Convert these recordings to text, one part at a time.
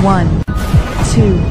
1, 2,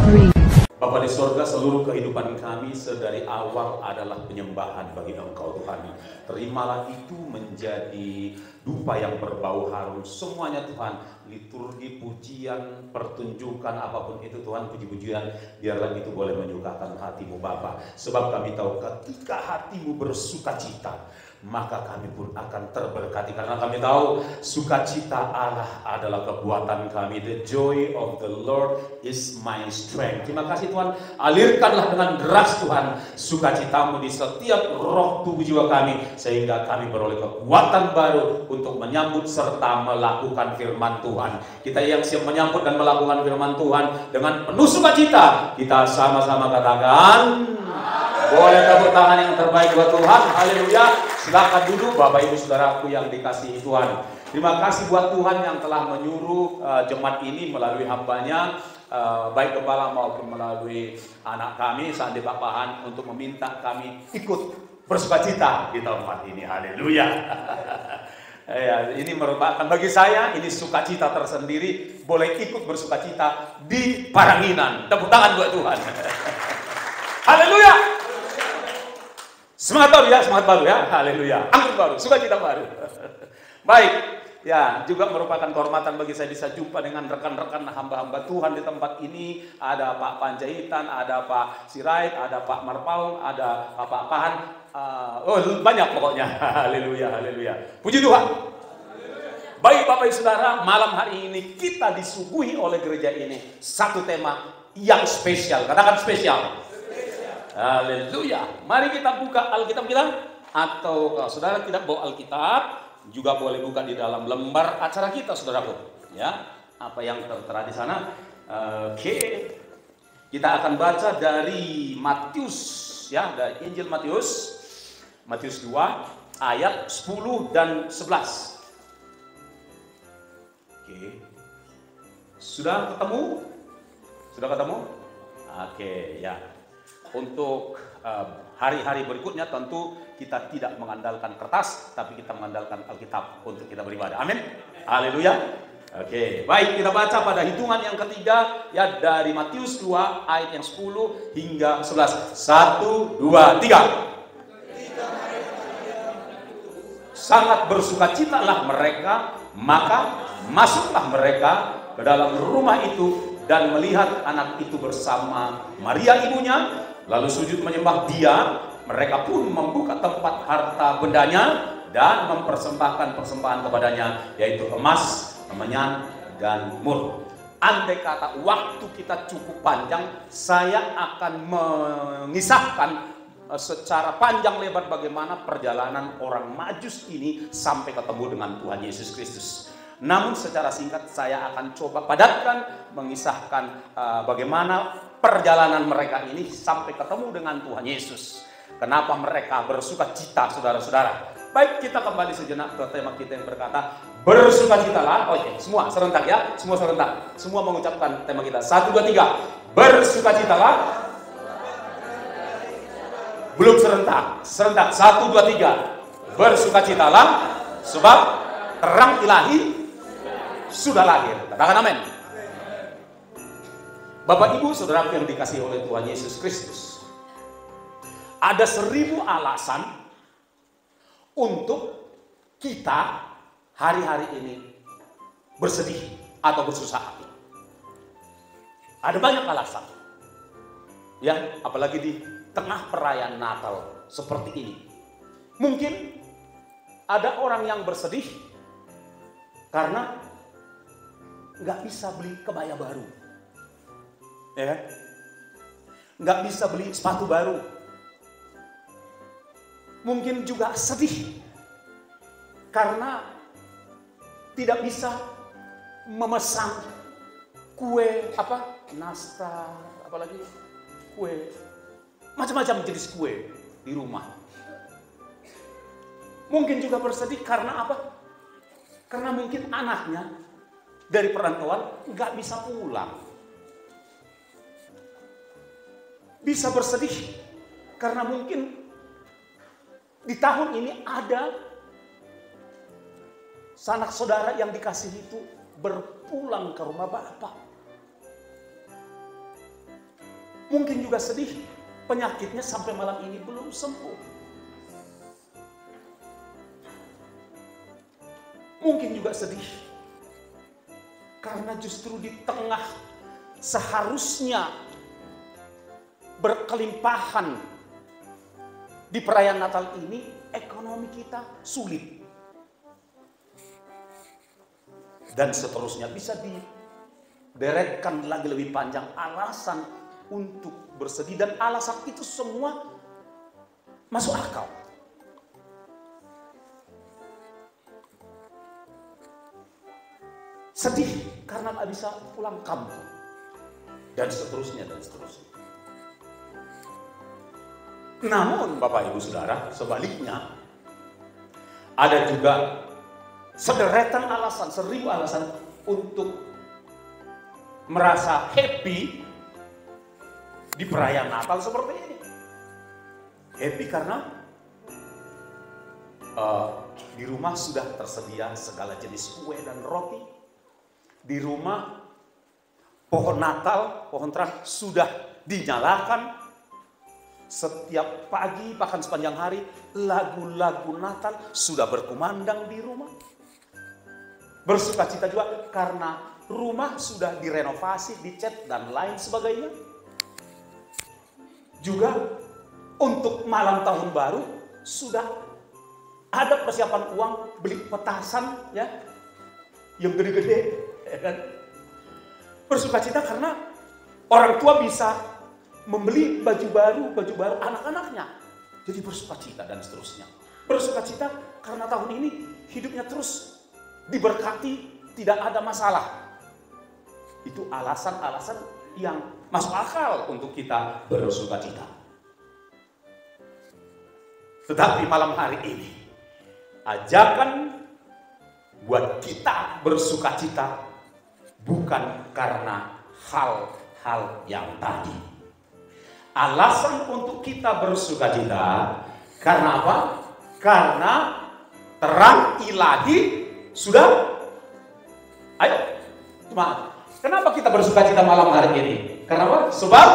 3. Bapa di surga, seluruh kehidupan kami sedari awal adalah penyembahan bagi Engkau Tuhan. Terimalah itu menjadi dupa yang berbau harum. Semuanya Tuhan, liturgi, pujian, pertunjukan, apapun itu Tuhan, puji-pujian, biarlah itu boleh menyukakan hatimu Bapa. Sebab kami tahu ketika hatimu bersuka cita, maka kami pun akan terberkati. Karena kami tahu sukacita Allah adalah kekuatan kami. The joy of the Lord is my strength. Terima kasih Tuhan, alirkanlah dengan deras Tuhan sukacitamu di setiap roh tubuh jiwa kami, sehingga kami beroleh kekuatan baru untuk menyambut serta melakukan firman Tuhan. Kita yang siap menyambut dan melakukan firman Tuhan dengan penuh sukacita, kita sama-sama katakan, boleh tepuk tangan yang terbaik buat Tuhan. Haleluya. Silakan duduk Bapak Ibu Saudaraku yang dikasihi Tuhan. Terima kasih buat Tuhan yang telah menyuruh jemaat ini melalui hambanya, baik kepala maupun melalui anak kami Sandi Pak Pahan, untuk meminta kami ikut bersukacita di tempat ini. Haleluya. Ya, ini merupakan bagi saya ini sukacita tersendiri, boleh ikut bersukacita di Paranginan. Tepuk tangan buat Tuhan. Haleluya. Semangat baru ya, semangat baru ya. Haleluya. Anggur baru, sukacita baru. Baik, ya, juga merupakan kehormatan bagi saya bisa jumpa dengan rekan-rekan hamba-hamba Tuhan di tempat ini. Ada Pak Panjaitan, ada Pak Sirait, ada Pak Marpaung, ada Pak Pahan. Banyak pokoknya. Haleluya, haleluya. Puji Tuhan. Baik Bapak Ibu Saudara, malam hari ini kita disuguhi oleh gereja ini satu tema yang spesial. Katakan spesial. Haleluya. Mari kita buka Alkitab kita, atau kalau saudara tidak bawa Alkitab, juga boleh buka di dalam lembar acara kita, saudaraku. Ya, apa yang tertera di sana? Oke. Kita akan baca dari Matius, ya, dari Injil Matius 2 ayat 10 dan 11. Oke. Sudah ketemu? Sudah ketemu? Oke, ya. Untuk hari-hari berikutnya tentu kita tidak mengandalkan kertas, tapi kita mengandalkan Alkitab untuk kita beribadah. Amin. Haleluya. Oke, baik, kita baca pada hitungan yang ketiga, ya, dari Matius 2 ayat yang 10 hingga 11. 1, 2, 3. Sangat bersukacitalah mereka, maka masuklah mereka ke dalam rumah itu dan melihat anak itu bersama Maria ibunya, lalu sujud menyembah dia. Mereka pun membuka tempat harta bendanya dan mempersembahkan persembahan kepadanya, yaitu emas, kemenyan, dan mur. Andai kata waktu kita cukup panjang, saya akan mengisahkan secara panjang lebar bagaimana perjalanan orang Majus ini sampai ketemu dengan Tuhan Yesus Kristus. Namun secara singkat saya akan coba padatkan, mengisahkan bagaimana perjalanan mereka ini sampai ketemu dengan Tuhan Yesus. Kenapa mereka bersuka cita, saudara-saudara. Baik, kita kembali sejenak ke tema kita yang berkata bersukacitalah. Oke, semua serentak ya, semua serentak. Semua mengucapkan tema kita. 1, 2, 3. Bersukacitalah. Belum serentak. Serentak. 1, 2, 3. Bersukacitalah sebab terang ilahi sudah lahir. Katakan amin. Bapak Ibu Saudara yang dikasihi oleh Tuhan Yesus Kristus, ada 1000 alasan untuk kita hari-hari ini bersedih atau bersusah hati. Ada banyak alasan, ya, apalagi di tengah perayaan Natal seperti ini. Mungkin ada orang yang bersedih karena nggak bisa beli kebaya baru, ya, nggak bisa beli sepatu baru. Mungkin juga sedih karena tidak bisa memesan kue nastar, apalagi kue, macam-macam jenis kue di rumah. Mungkin juga bersedih karena apa? Karena mungkin anaknya dari perantauan nggak bisa pulang. Bisa bersedih karena mungkin di tahun ini ada sanak saudara yang dikasihi itu berpulang ke rumah Bapak. Mungkin juga sedih, penyakitnya sampai malam ini belum sembuh. Mungkin juga sedih, karena justru di tengah seharusnya berkelimpahan di perayaan Natal ini, ekonomi kita sulit. Dan seterusnya bisa dideretkan lagi lebih panjang alasan untuk bersedih, dan alasan itu semua masuk akal. Sedih karena nggak bisa pulang kampung, dan seterusnya dan seterusnya. Namun Bapak Ibu Saudara, sebaliknya ada juga sederetan alasan, 1000 alasan untuk merasa happy di perayaan Natal seperti ini. Happy karena di rumah sudah tersedia segala jenis kue dan roti. Di rumah pohon Natal, pohon terang sudah dinyalakan. Setiap pagi, bahkan sepanjang hari, lagu-lagu Natal sudah berkumandang di rumah. Bersukacita juga karena rumah sudah direnovasi, dicat, dan lain sebagainya. Juga untuk malam tahun baru sudah ada persiapan uang beli petasan ya, yang gede-gede. Ya kan? Bersukacita karena orang tua bisa membeli baju baru anak-anaknya. Jadi bersukacita dan seterusnya. Bersukacita karena tahun ini hidupnya terus diberkati, tidak ada masalah. Itu alasan-alasan yang masuk akal untuk kita bersukacita. Tetapi malam hari ini, ajakan buat kita bersukacita bukan karena hal-hal yang tadi. Alasan untuk kita bersukacita karena apa? Karena terang ilahi sudah. Ayo, cuma kenapa kita bersukacita malam hari ini? Karena apa? Sebab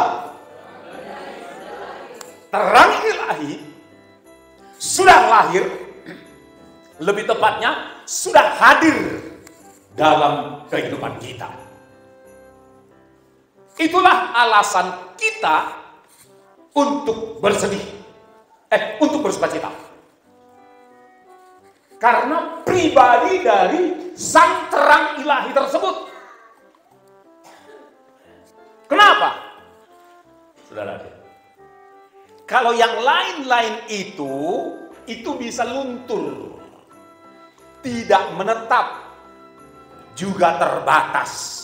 terang ilahi sudah lahir, lebih tepatnya sudah hadir dalam kehidupan kita. Itulah alasan kita untuk bersedih, untuk bersukacita. Karena pribadi dari sang terang ilahi tersebut. Kenapa? Saudara, kalau yang lain-lain itu bisa luntur, tidak menetap, juga terbatas.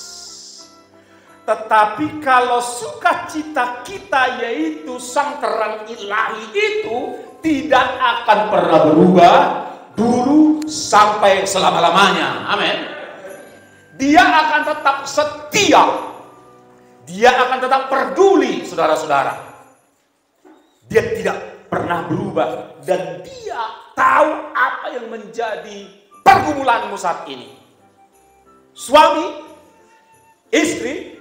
Tetapi kalau sukacita kita yaitu sang terang ilahi itu tidak akan pernah berubah dulu sampai selama-lamanya. Amin. Dia akan tetap setia. Dia akan tetap peduli, saudara-saudara. Dia tidak pernah berubah dan dia tahu apa yang menjadi pergumulanmu saat ini. Suami, istri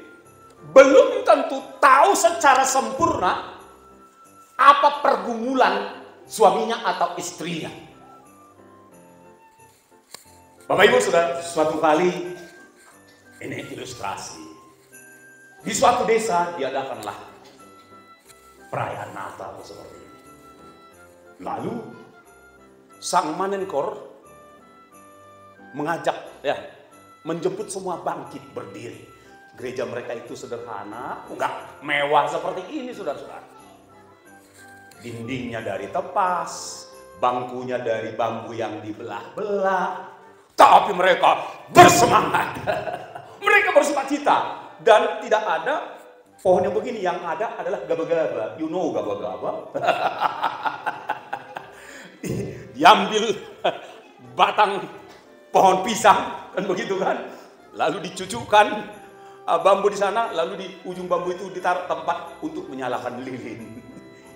belum tentu tahu secara sempurna apa pergumulan suaminya atau istrinya. Bapak Ibu sudah suatu kali, ini ilustrasi, di suatu desa diadakanlah perayaan Natal seperti ini. Lalu sang manenkor mengajak menjemput semua bangkit berdiri. Gereja mereka itu sederhana, enggak mewah seperti ini, saudara-saudara. Dindingnya dari tepas, bangkunya dari bambu yang dibelah-belah. Tapi mereka bersemangat. Mereka bersukacita. Dan tidak ada pohon yang begini, yang ada adalah gaba-gaba. You know gaba-gaba? Diambil batang pohon pisang, kan begitu kan? Lalu dicucukkan bambu di sana, lalu di ujung bambu itu ditaruh tempat untuk menyalakan lilin.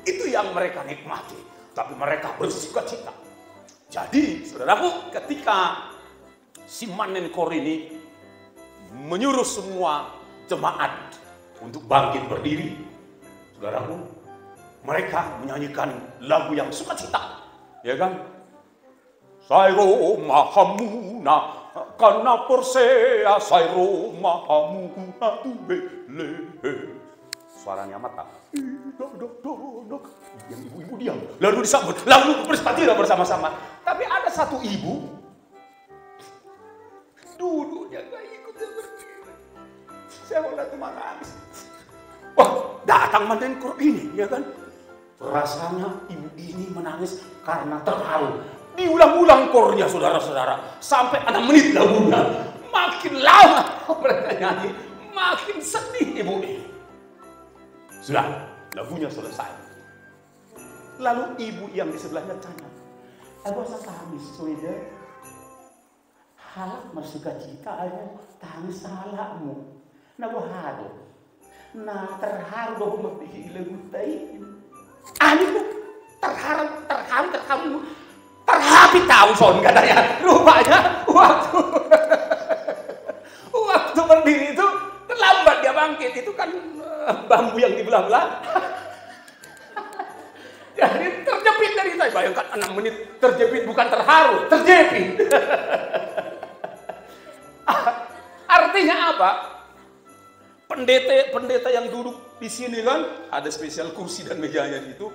Itu yang mereka nikmati, tapi mereka bersukacita. Jadi, saudaraku, ketika si manenkor ini menyuruh semua jemaat untuk bangkit berdiri, Saudaraku, mereka menyanyikan lagu yang sukacita, ya kan? Sairo mahamuna kana persea sairo mahamuna tu Bethlehem. Suaranya mata. Yang ibu-ibu diam. Lalu disambut, lalu berspatira bersama-sama. Tapi ada satu ibu duduknya gak ikut berdiri. Saya udah menangis. Wah, datang mendenkur ini, ya kan? Rasanya ibu ini menangis karena terharu. Diulang-ulang kornya, saudara-saudara, sampai 6 menit lagunya. Makin lama mereka nyanyi, makin sedih ibu ini. Sudah, lagunya selesai. Lalu ibu yang di sebelahnya tanya, "Apa tangis, saudara? Halak bersuka cita, ayo tangis halakmu. Nawahado, na terharu bahwa mati lagu tayi. Aniku terharu. Terhapi tahu son katanya. Rupanya waktu berdiri itu terlambat dia bangkit. Itu kan bambu yang dibelah-belah. Jadi terjepit dari saya. Bayangkan 6 menit terjepit, bukan terharu, terjepit. Artinya apa? Pendeta yang duduk di sini kan ada spesial kursi dan mejanya itu,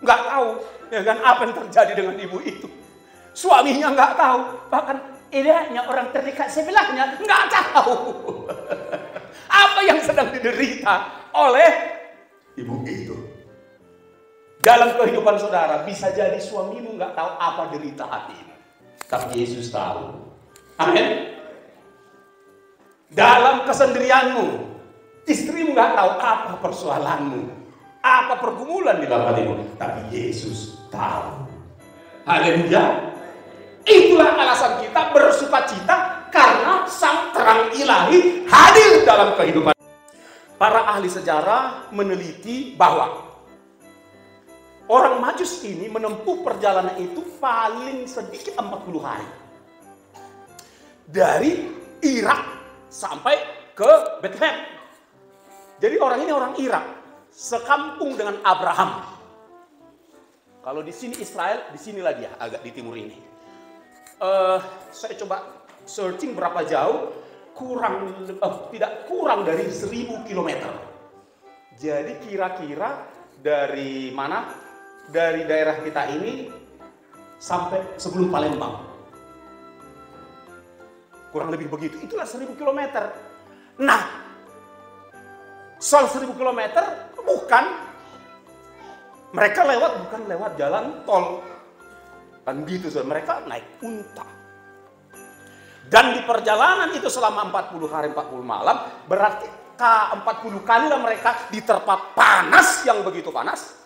nggak tahu ya kan apa yang terjadi dengan ibu itu. Suaminya nggak tahu, bahkan idenya orang terdekat sebelahnya nggak tahu apa yang sedang diderita oleh ibu itu. Dalam kehidupan saudara bisa jadi suamimu nggak tahu apa derita hatimu, tapi Yesus tahu. Amin. Dalam kesendirianmu, istrimu nggak tahu apa persoalanmu, apa pergumulan di dalam hatimu, tapi Yesus tahu. Haleluya. Itulah alasan kita bersukacita karena sang terang ilahi hadir dalam kehidupan. Para ahli sejarah meneliti bahwa orang Majus ini menempuh perjalanan itu paling sedikit 40 hari. Dari Irak sampai ke Bethlehem. Jadi orang ini orang Irak, sekampung dengan Abraham. Kalau di sini Israel, di sinilah dia, agak di timur ini. Saya coba searching berapa jauh, tidak kurang dari 1000 km. Jadi kira-kira dari mana? Dari daerah kita ini sampai sebelum Palembang. Kurang lebih begitu. Itulah 1000 km. Nah, soal 1000 km bukan mereka bukan lewat jalan tol. Kan gitu, mereka naik unta. Dan di perjalanan itu selama 40 hari 40 malam, berarti 40 kalilah mereka diterpa panas yang begitu panas.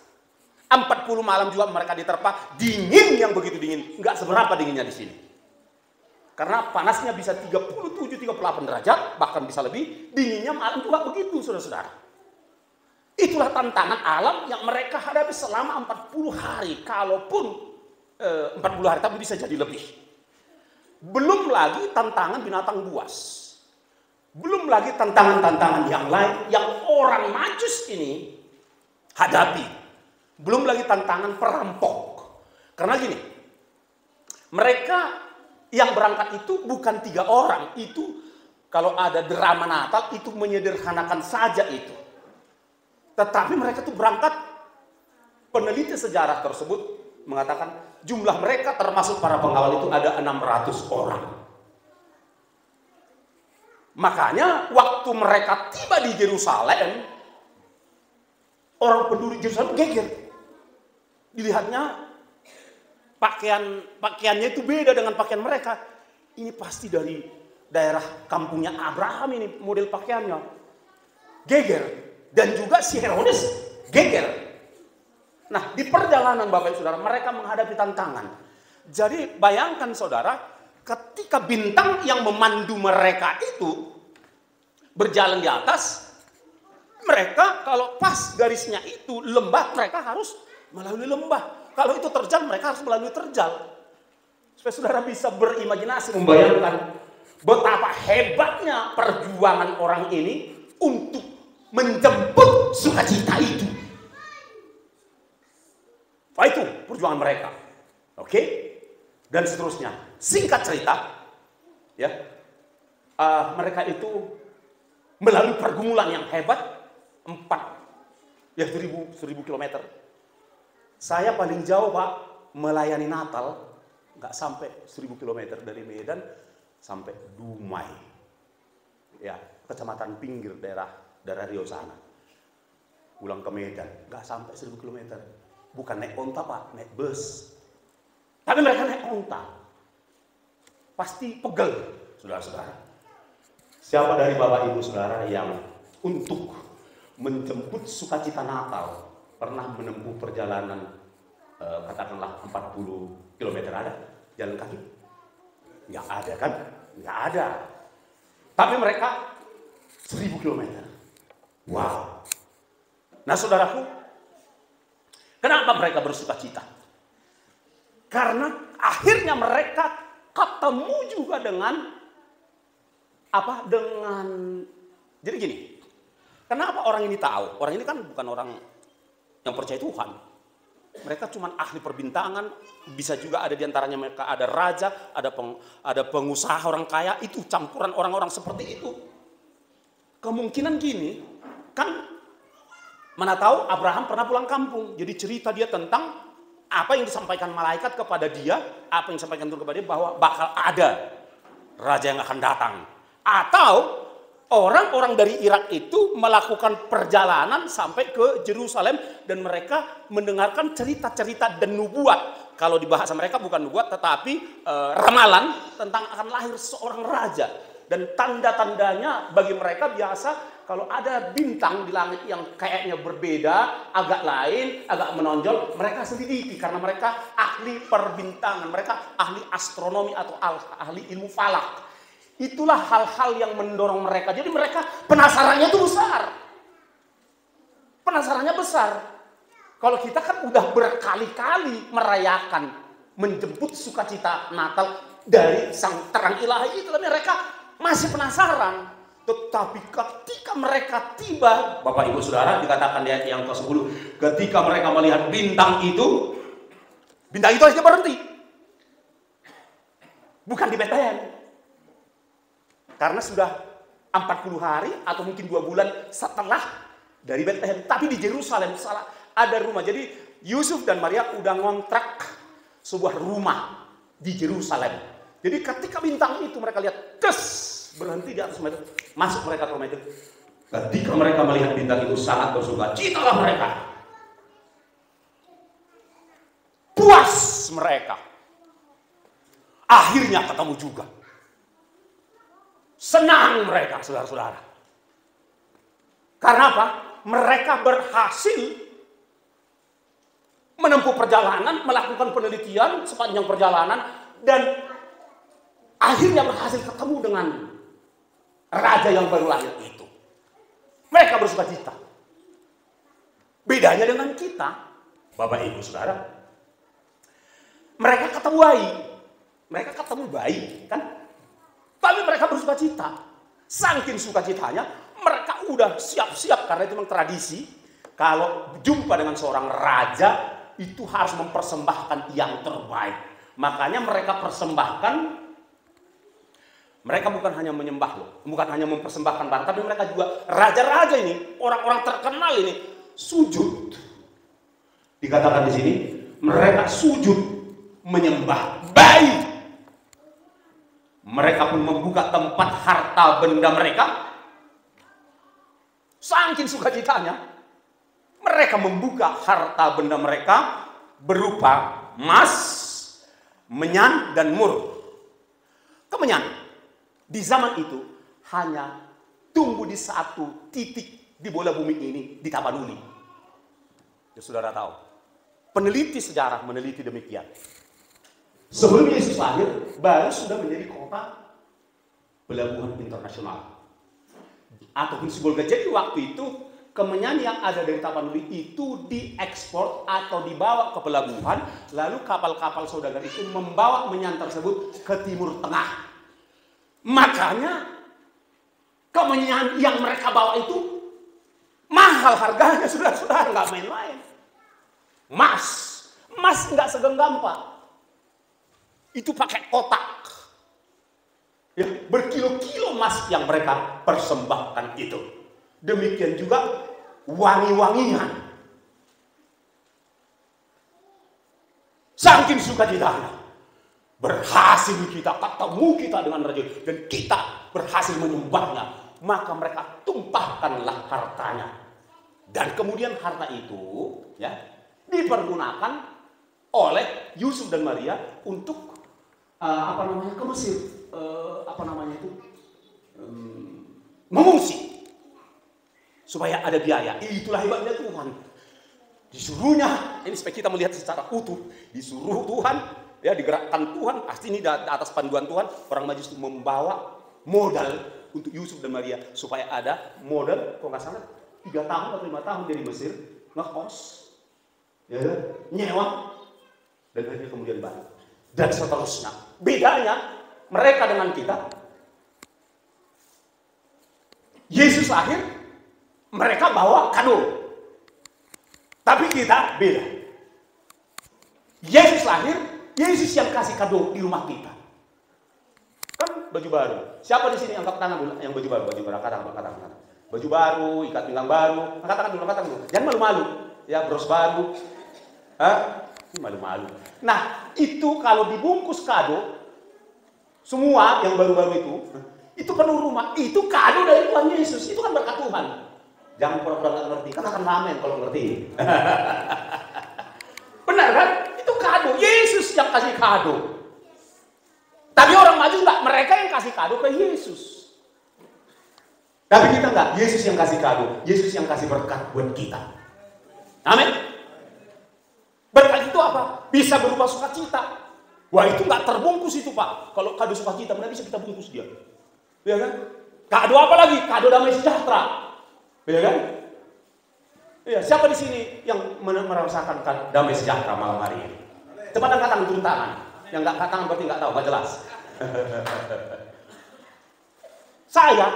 40 malam juga mereka diterpa dingin yang begitu dingin. Enggak seberapa dinginnya di sini. Karena panasnya bisa 37-38 derajat, bahkan bisa lebih. Dinginnya malam juga begitu, saudara-saudara. Itulah tantangan alam yang mereka hadapi selama 40 hari. Kalaupun 40 hari, tapi bisa jadi lebih. Belum lagi tantangan binatang buas. Belum lagi tantangan-tantangan yang lain yang orang Majus ini hadapi. Belum lagi tantangan perampok. Karena gini, mereka yang berangkat itu bukan 3 orang. Itu kalau ada drama Natal itu menyederhanakan saja itu. Tetapi mereka tuh berangkat, peneliti sejarah tersebut mengatakan jumlah mereka termasuk para pengawal itu ada 600 orang. Makanya waktu mereka tiba di Yerusalem, orang penduduk Yerusalem geger. Dilihatnya pakaiannya itu beda dengan pakaian mereka. Ini pasti dari daerah kampungnya Abraham ini model pakaiannya. Geger. Dan juga si Herodes geger. Nah, di perjalanan Bapak Ibu Saudara, mereka menghadapi tantangan. Jadi bayangkan saudara, ketika bintang yang memandu mereka itu berjalan di atas, mereka kalau pas garisnya itu lembah, mereka harus melalui lembah. Kalau itu terjal, mereka harus melalui terjal. Supaya saudara bisa berimajinasi, membayangkan betapa hebatnya perjuangan orang ini untuk menjemput sukacita itu. Itu perjuangan mereka. Oke? Dan seterusnya. Singkat cerita, ya, mereka itu melalui pergumulan yang hebat, 1000 kilometer. Saya paling jauh, Pak, melayani Natal, nggak sampai 1000 kilometer dari Medan sampai Dumai, ya, kecamatan pinggir daerah Riau sana. Pulang ke Medan, nggak sampai 1000 kilometer. Bukan naik onta, Pak, naik bus. Tapi mereka naik onta. Pasti pegel, saudara-saudara. Siapa dari Bapak Ibu Saudara yang untuk menjemput sukacita Natal pernah menempuh perjalanan katakanlah 40 km ada jalan kaki? Nggak ada kan? Nggak ada. Tapi mereka 1000 km. Wow. Nah, saudaraku, kenapa mereka bersukacita? Karena akhirnya mereka ketemu juga dengan apa? Jadi gini. Kenapa orang ini tahu? Orang ini kan bukan orang yang percaya Tuhan. Mereka cuma ahli perbintangan, bisa juga ada di antaranya mereka ada raja, ada pengusaha orang kaya, itu campuran orang-orang seperti itu. Kemungkinan gini, kan mana tahu Abraham pernah pulang kampung, jadi cerita dia tentang apa yang disampaikan malaikat kepada dia, apa yang disampaikan Tuhan kepada dia bahwa bakal ada raja yang akan datang. Atau orang-orang dari Irak itu melakukan perjalanan sampai ke Yerusalem dan mereka mendengarkan cerita-cerita dan nubuat. Kalau di bahasa mereka bukan nubuat tetapi ramalan tentang akan lahir seorang raja. Dan tanda-tandanya bagi mereka biasa kalau ada bintang di langit yang kayaknya berbeda, agak lain, agak menonjol, mereka selidiki karena mereka ahli perbintangan, mereka ahli astronomi atau ahli ilmu falak. Itulah hal-hal yang mendorong mereka. Jadi mereka penasarannya itu besar. Penasarannya besar. Kalau kita kan udah berkali-kali merayakan, menjemput sukacita Natal dari sang terang ilahi itu, tapi mereka masih penasaran. Tetapi ketika mereka tiba, Bapak Ibu Saudara, dikatakan di ayat yang ke-10, ketika mereka melihat bintang itu aja berhenti. Bukan di Betlehem. Karena sudah 40 hari atau mungkin 2 bulan setelah dari Betlehem. Tapi di Yerusalem ada rumah. Jadi Yusuf dan Maria udah ngontrak sebuah rumah di Yerusalem. Jadi ketika bintang itu mereka lihat, berhenti di atas rumah itu. Masuk mereka ke rumah itu. Ketika mereka melihat bintang itu sangat bersukacitalah mereka. Puas mereka. Akhirnya ketemu juga. Senang mereka, saudara-saudara. Karena apa? Mereka berhasil menempuh perjalanan, melakukan penelitian sepanjang perjalanan, dan akhirnya berhasil ketemu dengan raja yang baru lahir itu. Mereka bersukacita. Bedanya dengan kita, Bapak Ibu Saudara, mereka ketemu bayi. Mereka ketemu bayi, kan? Tapi mereka bersukacita. Saking sukacitanya, mereka udah siap-siap karena itu memang tradisi. Kalau jumpa dengan seorang raja, itu harus mempersembahkan yang terbaik. Makanya mereka persembahkan, mereka bukan hanya menyembah loh, bukan hanya mempersembahkan barang, tapi mereka juga raja-raja ini, orang-orang terkenal ini sujud. Dikatakan di sini, mereka sujud menyembah bayi. Mereka pun membuka tempat harta benda mereka. Saking sukacitanya, mereka membuka harta benda mereka berupa emas, menyan, dan mur. Kemenyan di zaman itu hanya tumbuh di satu titik di bola bumi ini, di Tapanuli. Ya, saudara tahu, peneliti sejarah meneliti demikian. Sebelum Yesus lahir, baru sudah menjadi kota pelabuhan internasional. Ataupun simbol jadi waktu itu, kemenyan yang ada dari Tapanuli itu diekspor atau dibawa ke pelabuhan, lalu kapal-kapal saudagar itu membawa menyan tersebut ke Timur Tengah. Makanya kemenyan yang mereka bawa itu mahal harganya, saudara-saudara, nggak main-main. Emas Emas nggak segenggam, Pak. Itu pakai kotak. Ya, berkilo-kilo emas yang mereka persembahkan itu. Demikian juga wangi-wangian. Saking sukacitanya, berhasil kita ketemu kita dengan Raja dan kita berhasil menyembahnya. Maka mereka tumpahkanlah hartanya. Dan kemudian harta itu ya dipergunakan oleh Yusuf dan Maria untuk ke Mesir. Mengungsi supaya ada biaya. Itulah hebatnya Tuhan. Disuruhnya ini supaya kita melihat secara utuh. Disuruh Tuhan, ya digerakkan Tuhan. Pasti ini di atas panduan Tuhan. Orang Majus itu membawa modal untuk Yusuf dan Maria supaya ada modal. Kok nggak salah 3 tahun atau 5 tahun dari Mesir ngekos, ya, nyewa, dan akhirnya kemudian balik dan seterusnya. Bedanya mereka dengan kita, Yesus lahir, mereka bawa kado. Tapi kita beda. Yesus lahir, Yesus yang kasih kado di rumah kita. Kan baju baru. Siapa di sini angkat tangan dulu yang baju baru? Baju baru, angkat tangan. Baju baru, ikat pinggang baru. Angkat tangan dulu. Jangan malu-malu. Ya, bros baru. Hah? Ini malu-malu. Nah, itu kalau dibungkus kado, semua yang baru-baru itu penuh rumah. Itu kado dari Tuhan Yesus. Itu kan berkat Tuhan. Jangan pura-pura nggak ngerti. Katakan amin kalau ngerti. Benar kan? Itu kado. Yesus yang kasih kado. Tapi orang maju enggak. Mereka yang kasih kado ke Yesus. Tapi kita enggak. Yesus yang kasih kado. Yesus yang kasih berkat buat kita. Amin. Berkat itu apa? Bisa berupa sukacita. Wah, itu nggak terbungkus itu, Pak. Kalau kado sukacita, mana bisa kita bungkus dia? Ya kan? Kado apa lagi? Kado damai sejahtera. Ya kan? Iya, siapa di sini yang merasakan damai sejahtera malam hari ini? Cepat angkat tangan, turun tangan. Yang nggak angkat tangan berarti nggak tahu, nggak jelas. Saya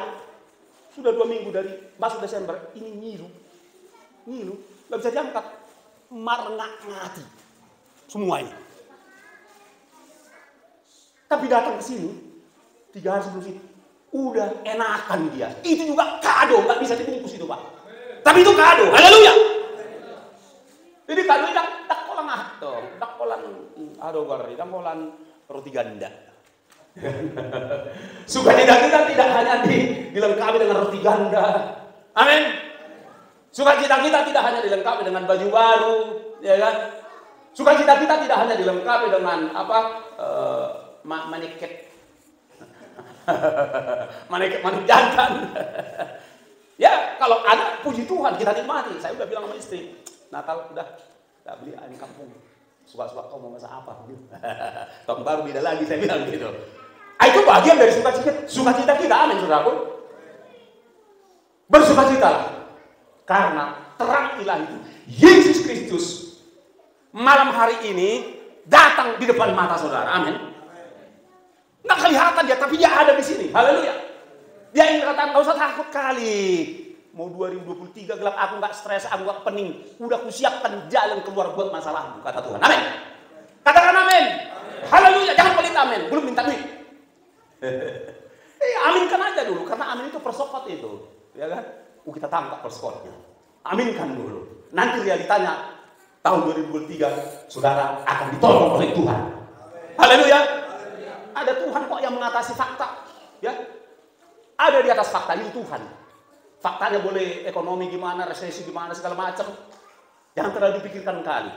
sudah 2 minggu dari masuk Desember ini ngilu, nggak bisa diangkat, marengak mati semua ini. Tapi datang ke sini 3 hari sebelum sini, udah enakan dia. Itu juga kado, nggak bisa dibungkus itu, Pak. Tapi itu kado, haleluya. Jadi kado itu dakolan dong, dakolan roti ganda. Sukacita kita tidak hanya dilengkapi dengan roti ganda, amin. Sukacita kita tidak hanya dilengkapi dengan baju baru, ya kan? Sukacita kita tidak hanya dilengkapi dengan maniket jantan. Ya, kalau ada puji Tuhan kita nikmati. Saya udah bilang sama istri, Natal udah beli ayam kampung. Suka-suka kau mau masak apa? Tahun baru beda lagi, saya bilang gitu. Itu bagian dari sukacita kita, amin saudaraku. Bersukacitalah karena terang ilahi itu Yesus Kristus malam hari ini datang di depan mata saudara, amin. Nggak kelihatan dia, tapi dia ada di sini. Haleluya. Dia ingin katakan, nggak usah takut kali. Mau 2023 gelap, aku nggak stres, aku nggak pening. Udah kusiapkan jalan keluar buat masalahmu, kata Tuhan. Amin. Katakan amin. Haleluya. Jangan pelit amin. Belum minta duit. Aminkan aja dulu, karena amin itu persokot itu. Ya kan? Kita tangkap persokotnya. Aminkan dulu. Nanti realitanya, tahun 2023, saudara akan ditolong oleh Tuhan. Haleluya. Ada Tuhan kok yang mengatasi fakta, ya. Ada di atas fakta itu Tuhan. Faktanya boleh ekonomi gimana, resesi gimana, segala macam. Jangan terlalu dipikirkan kali.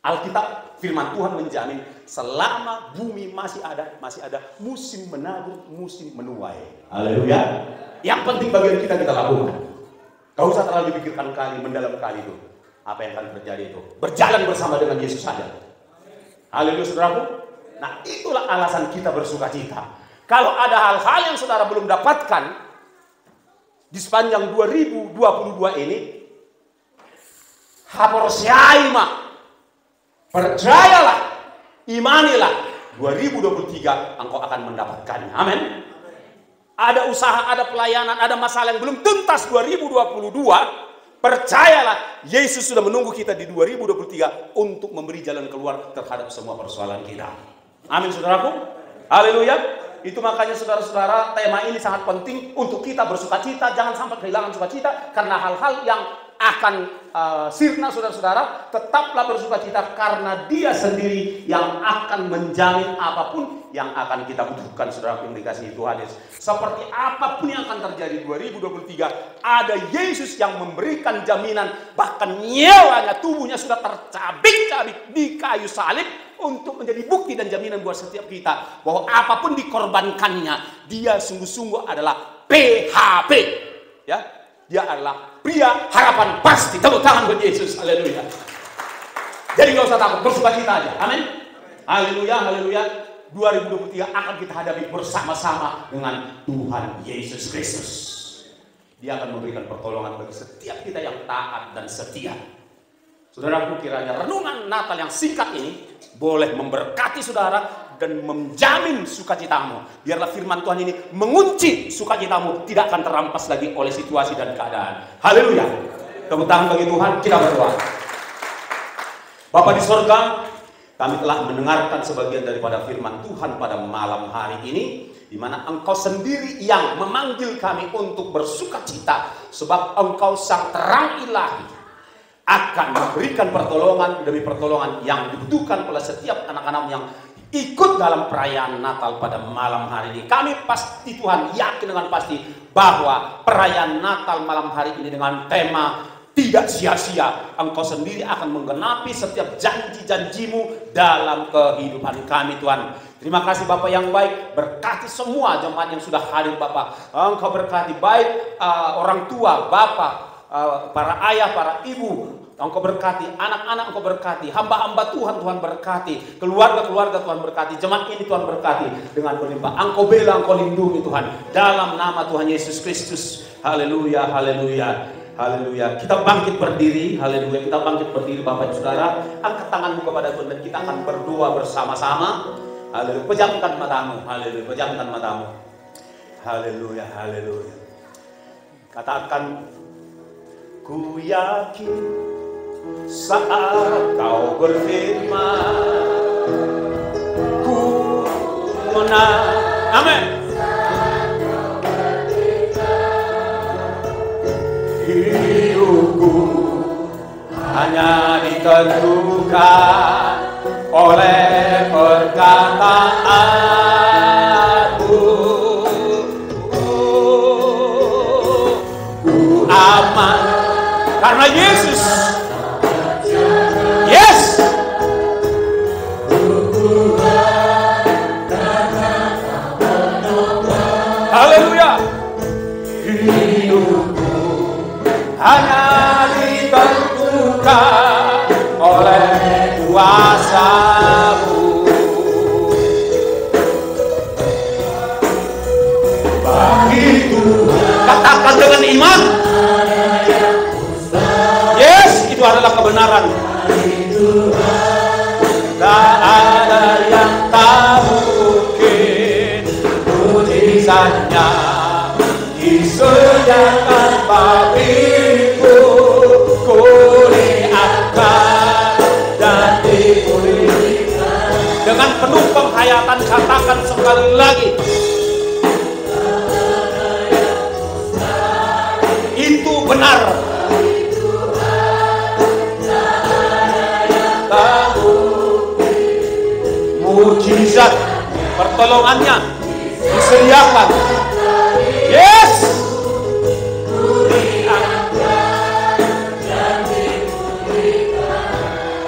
Alkitab, firman Tuhan menjamin selama bumi masih ada musim menabur, musim menuai. Haleluya. Yang penting bagian kita lakukan. Gak usah terlalu dipikirkan kali, mendalam kali itu. Apa yang akan terjadi itu? Berjalan bersama dengan Yesus saja. Haleluya, saudaraku. Nah, itulah alasan kita bersukacita. Kalau ada hal-hal yang saudara belum dapatkan di sepanjang 2022 ini, haporsiaima, percayalah, imanilah, 2023 engkau akan mendapatkannya. Amin. Ada usaha, ada pelayanan, ada masalah yang belum tuntas 2022, Percayalah, Yesus sudah menunggu kita di 2023 untuk memberi jalan keluar terhadap semua persoalan kita. Amin, saudaraku. Haleluya. Itu makanya saudara-saudara, tema ini sangat penting untuk kita bersukacita. Jangan sampai kehilangan sukacita karena hal-hal yang akan sirna, saudara-saudara. Tetaplah bersukacita karena Dia sendiri yang akan menjamin apapun yang akan kita butuhkan, saudara, yang dikasihi Tuhan Yesus. Seperti apapun yang akan terjadi 2023, ada Yesus yang memberikan jaminan, bahkan nyawanya, tubuhnya sudah tercabik-cabik di kayu salib untuk menjadi bukti dan jaminan buat setiap kita bahwa apapun dikorbankannya, Dia sungguh-sungguh adalah PHP, ya. Dia adalah pria harapan pasti. Tepuk tangan buat Yesus. Haleluya. Jadi nggak usah takut, bersukacita aja. Amin. Haleluya, haleluya. 2023 akan kita hadapi bersama-sama dengan Tuhan Yesus Kristus. Dia akan memberikan pertolongan bagi setiap kita yang taat dan setia. Saudaraku, kiranya renungan Natal yang singkat ini boleh memberkati saudara dan menjamin sukacitamu. Biarlah firman Tuhan ini mengunci sukacitamu, tidak akan terampas lagi oleh situasi dan keadaan. Haleluya. Tepuk tangan bagi Tuhan, kita berdoa. Bapa di sorga, kami telah mendengarkan sebagian daripada firman Tuhan pada malam hari ini, di mana Engkau sendiri yang memanggil kami untuk bersukacita, sebab Engkau sang terang ilahi akan memberikan pertolongan demi pertolongan yang dibutuhkan oleh setiap anak-anak yang ikut dalam perayaan Natal pada malam hari ini. Kami pasti, Tuhan, yakin dengan pasti bahwa perayaan Natal malam hari ini dengan tema tidak sia-sia, Engkau sendiri akan menggenapi setiap janji-janji-Mu dalam kehidupan kami, Tuhan. Terima kasih Bapak yang baik, berkati semua jemaat yang sudah hadir, Bapak. Engkau berkati baik orang tua, Bapak, para ayah, para ibu. Engkau berkati anak-anak, Engkau berkati hamba-hamba Tuhan, Tuhan berkati keluarga-keluarga, Tuhan berkati jemaat ini, Tuhan berkati dengan berlimpah. Engkau bela, Engkau lindungi, Tuhan, dalam nama Tuhan Yesus Kristus. Haleluya, haleluya, haleluya. Kita bangkit berdiri, haleluya. Kita bangkit berdiri, Bapak Saudara. Angkat tanganmu kepada Tuhan dan kita akan berdoa bersama-sama. Haleluya. Pejamkan matamu, haleluya. Pejamkan matamu. Haleluya, haleluya. Katakan, ku yakin saat Kau berfirman, ku menang. Amin. Hidupku hanya ditentukan oleh perkataanmu. Ku aman karena Yesus. Yes. Haleluya. Hidupku hanya ditentukan oleh kuasa-Mu. Begitu, katakan dengan iman. Yes, itu adalah kebenaran. Tak ada yang tak mungkin, mujizatnya disediakan bagiku. Ku diangkat dan dipulihkan. Dengan penuh penghayatan katakan sekali lagi, itu benar. Mujizat pertolongannya disediakan. Yes.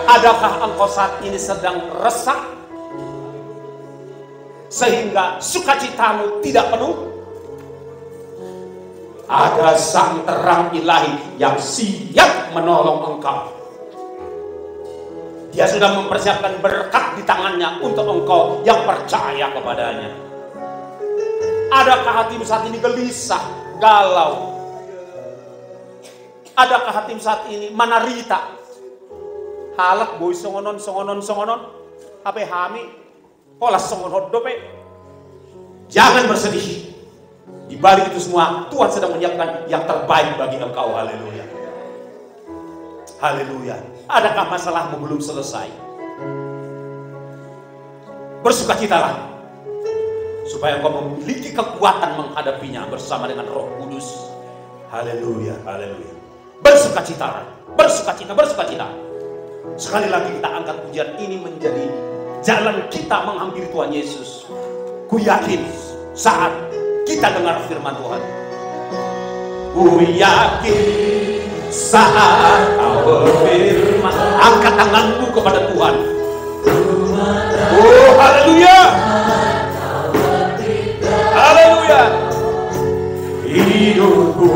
Adakah engkau saat ini sedang resah sehingga sukacitamu tidak penuh? Ada sang terang ilahi yang siap menolong engkau. Dia sudah mempersiapkan berkat di tangannya untuk engkau yang percaya kepadanya. Adakah hatimu saat ini gelisah, galau? Adakah hatimu saat ini menderita? Halak boy songonon. Ape hami, pola songon dope. Jangan bersedih. Di balik itu semua, Tuhan sedang menyiapkan yang terbaik bagi engkau. Haleluya. Haleluya. Adakah masalahmu belum selesai? Bersukacitalah, supaya engkau memiliki kekuatan menghadapinya bersama dengan Roh Kudus. Haleluya, haleluya. Bersukacita, bersukacita, bersukacita. Sekali lagi kita angkat pujian ini menjadi jalan kita menghampiri Tuhan Yesus. Ku yakin saat kita dengar firman Tuhan, ku yakin saat kau berfirman, angkat tanganmu kepada Tuhan. Oh, haleluya, haleluya. Hidupku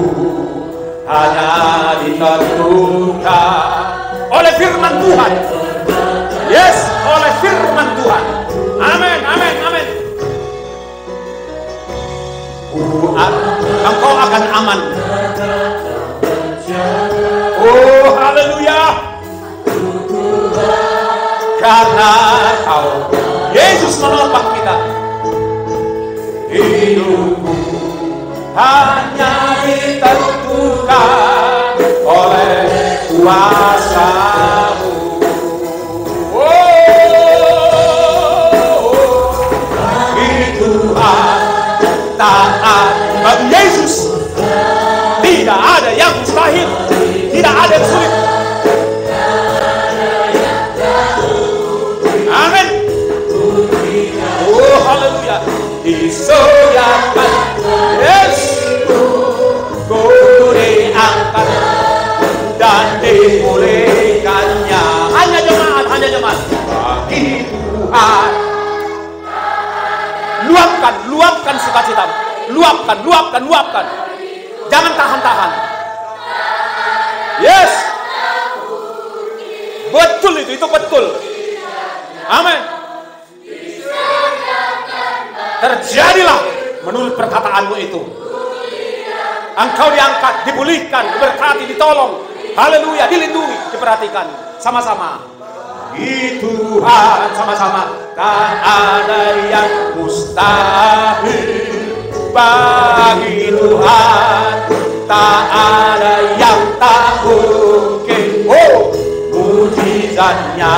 hanya ditentukan oleh firman Tuhan. Yes, oleh firman Tuhan. Amin, amin, amin. Engkau akan aman. Oh, haleluya. Karena kau Yesus menopang kita. Hidupku hanya ditentukan oleh kuasa-Mu. Taat bagi Yesus, tidak ada yang mustahil, tidak ada yang sulit. Amin. Oh, haleluya. Disediakan Yesus, ku diangkat dan dipulihkannya. Hanya jemaat bagi Tuhan. Luapkan sukacitamu. Luapkan. Jangan tahan-tahan. Yes. Betul itu betul. Amin. Terjadilah menurut perkataanmu itu. Engkau diangkat, dipulihkan, diberkati, ditolong. Haleluya, dilindungi, diperhatikan. Sama-sama. Tuhan, sama-sama. Tak ada yang mustahil bagi Tuhan, tak ada yang tak mungkin. Oh, mujizatnya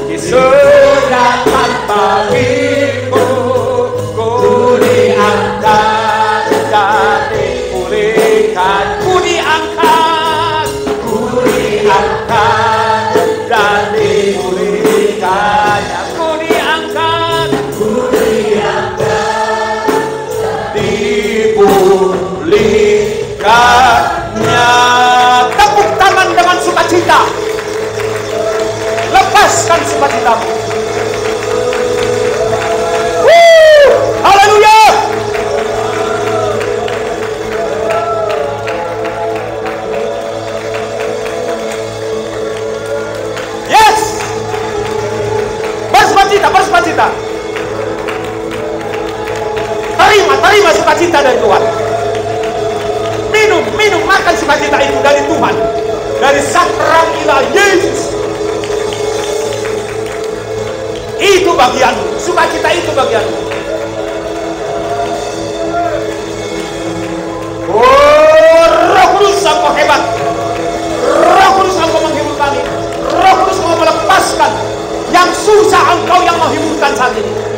disediakan bagiku, ku diangkat dan dipulihkan. Ku diangkat dan dipulihkannya. Ku diangkat, dipulihkannya. Tepuk tangan dengan sukacita. Lepaskan sukacitamu. Haleluya. Yes. Bersukacita. Terima sukacita dari Tuhan. Minum, makan sukacita itu dari Tuhan, dari sang terang ilahi Yesus. Itu bagianmu, sukacita itu bagianmu. Oh, Roh Kudus, Engkau hebat. Roh Kudus, Engkau menghibur kami. Roh Kudus, Engkau melepaskan yang susah, Engkau yang menghiburkan saat ini.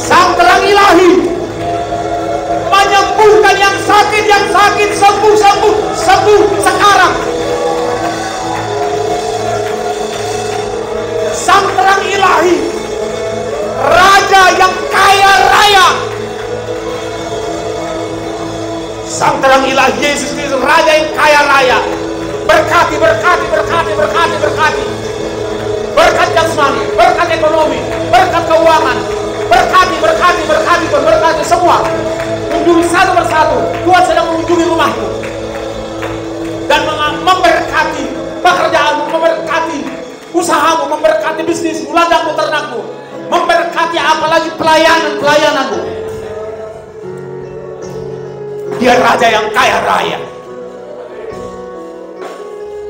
Sang terang ilahi menyembuhkan yang sakit, sembuh sekarang. Sang terang ilahi, Raja yang kaya raya. Sang terang ilahi Yesus Kristus, Raja yang kaya raya. Berkati. Berkat jasmani, berkat ekonomi, berkat keuangan. Berkati semua. Kunjungi satu persatu. Tuhan sedang mengunjungi rumahmu dan memberkati pekerjaanmu, memberkati usahamu, memberkati bisnismu, ladangmu, ternakmu, memberkati apalagi pelayananmu. Dia Raja yang kaya raya.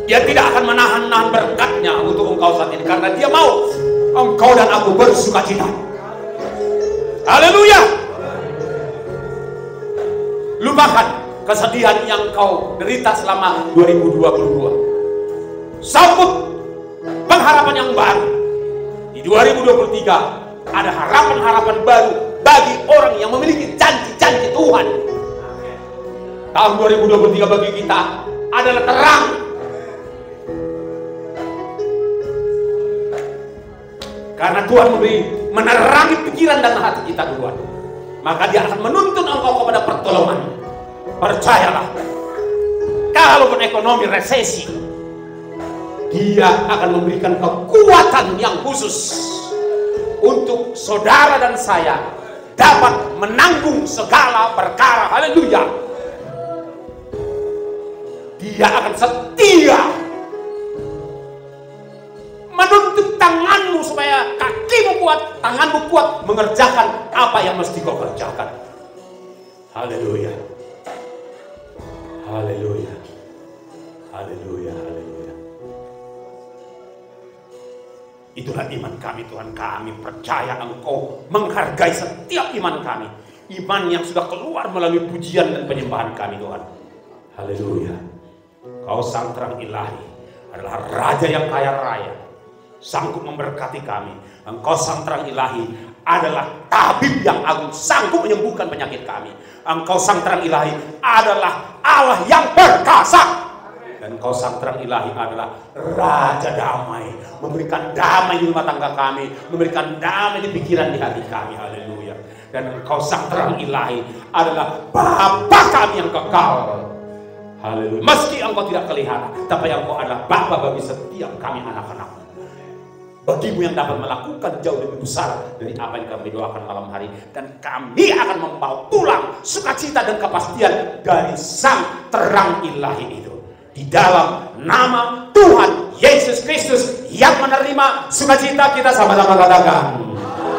Dia tidak akan menahan berkatnya untuk engkau saat ini, karena dia mau engkau dan aku bersukacita. Haleluya. kesedihan yang kau derita selama 2022. Sambut pengharapan yang baru. Di 2023 ada harapan-harapan baru bagi orang yang memiliki janji-janji Tuhan. Tahun 2023 bagi kita adalah terang. Karena Tuhan menerangi pikiran dan hati kita duluan. Maka Dia akan menuntun engkau kepada pertolongan. Percayalah, kalaupun ekonomi resesi, Dia akan memberikan kekuatan yang khusus untuk saudara dan saya dapat menanggung segala perkara. Haleluya. Dia akan setia menuntun tanganmu supaya kakimu kuat, tanganmu kuat mengerjakan apa yang mesti kau kerjakan. Haleluya. Haleluya. Haleluya. Haleluya. Itulah iman kami, Tuhan. Kami percaya Engkau menghargai setiap iman kami. Iman yang sudah keluar melalui pujian dan penyembahan kami, Tuhan. Haleluya. Kau sang terang ilahi adalah Raja yang kaya raya, sanggup memberkati kami. Engkau sang terang ilahi adalah tabib yang agung, sanggup menyembuhkan penyakit kami. Engkau sang terang ilahi adalah Allah yang perkasa. Dan Engkau sang terang ilahi adalah Raja damai, memberikan damai di rumah tangga kami, memberikan damai di pikiran, di hati kami. Haleluya. Dan Engkau sang terang ilahi adalah Bapa kami yang kekal. Haleluya. Meski Engkau tidak kelihatan, tapi Engkau adalah Bapa bagi setiap kami anak-anak-Mu. Bagimu yang dapat melakukan jauh lebih besar dari apa yang kami doakan malam hari. Dan kami akan membawa pulang sukacita dan kepastian dari sang terang ilahi itu. Di dalam nama Tuhan Yesus Kristus yang menerima sukacita, kita sama-sama katakan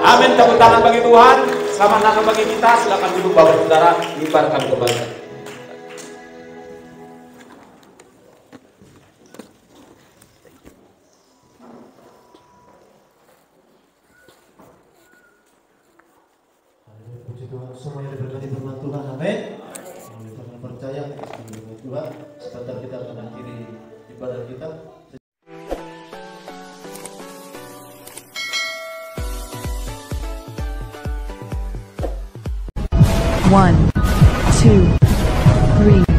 amin. Tepuk tangan bagi Tuhan. Selamat datang bagi kita. Silakan duduk Bapak Saudara, limpahkan kembali. Puji Tuhan, semuanya diberkati firman Tuhan. Amin. Kami percaya firman Tuhan. Sebentar kita akan akhiri ibadah kita. 1, 2, 3